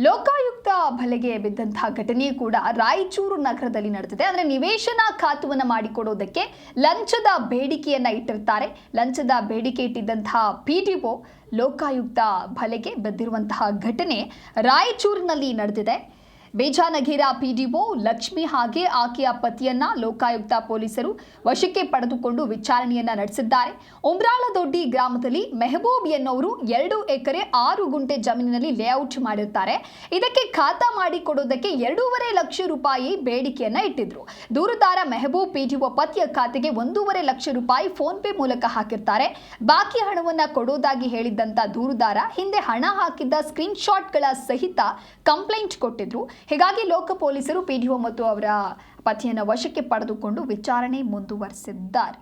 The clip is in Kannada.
ಲೋಕಾಯುಕ್ತ ಬಲೆಗೆ ಬಿದ್ದಂತಹ ಘಟನೆ ಕೂಡ ರಾಯಚೂರು ನಗರದಲ್ಲಿ ನಡೆದಿದೆ. ಅಂದರೆ ನಿವೇಶನ ಖಾತುವನ್ನು ಮಾಡಿಕೊಡೋದಕ್ಕೆ ಲಂಚದ ಬೇಡಿಕೆಯನ್ನ ಇಟ್ಟಿರ್ತಾರೆ. ಲಂಚದ ಬೇಡಿಕೆ ಇಟ್ಟಿದ್ದಂತಹ ಪಿಡಿಒ ಲೋಕಾಯುಕ್ತ ಬಲೆಗೆ ಬಿದ್ದಿರುವಂತಹ ಘಟನೆ ರಾಯಚೂರಿನಲ್ಲಿ ನಡೆದಿದೆ. ಬೇಜಾನಗೇರ ಪಿಡಿಒ ಲಕ್ಷ್ಮಿ ಹಾಗೆ ಆಕೆಯ ಪತಿಯನ್ನ ಲೋಕಾಯುಕ್ತ ಪೊಲೀಸರು ವಶಕ್ಕೆ ಪಡೆದುಕೊಂಡು ವಿಚಾರಣೆಯನ್ನ ನಡೆಸಿದ್ದಾರೆ. ಉಮ್ರಾಳದೊಡ್ಡಿ ಗ್ರಾಮದಲ್ಲಿ ಮೆಹಬೂಬ್ ಎನ್ನುವರು 2 ಎಕರೆ 6 ಗುಂಟೆ ಜಮೀನಿನಲ್ಲಿ ಲೇಔಟ್ ಮಾಡಿರ್ತಾರೆ. ಇದಕ್ಕೆ ಖಾತಾ ಮಾಡಿಕೊಡೋದಕ್ಕೆ 2.5 ಲಕ್ಷ ರೂಪಾಯಿ ಬೇಡಿಕೆಯನ್ನ ಇಟ್ಟಿದ್ರು. ದೂರುದಾರ ಮೆಹಬೂಬ್ ಪಿಡಿಒ ಪತಿಯ ಖಾತೆಗೆ 1.5 ಲಕ್ಷ ರೂಪಾಯಿ ಫೋನ್ ಪೇ ಮೂಲಕ ಹಾಕಿರ್ತಾರೆ. ಬಾಕಿ ಹಣವನ್ನ ಕೊಡೋದಾಗಿ ಹೇಳಿದ್ದಂತ ದೂರುದಾರ ಹಿಂದೆ ಹಣ ಹಾಕಿದ್ದ ಸ್ಕ್ರೀನ್ ಶಾಟ್ಗಳ ಸಹಿತ ಕಂಪ್ಲೇಂಟ್ ಕೊಟ್ಟಿದ್ರು. ಹೀಗಾಗಿ ಲೋಕ ಪೊಲೀಸರು ಪಿಡಿಒ ಮತ್ತು ಅವರ ಪತಿಯನ್ನು ವಶಕ್ಕೆ ಪಡೆದುಕೊಂಡು ವಿಚಾರಣೆ ಮುಂದುವರೆಸಿದ್ದಾರೆ.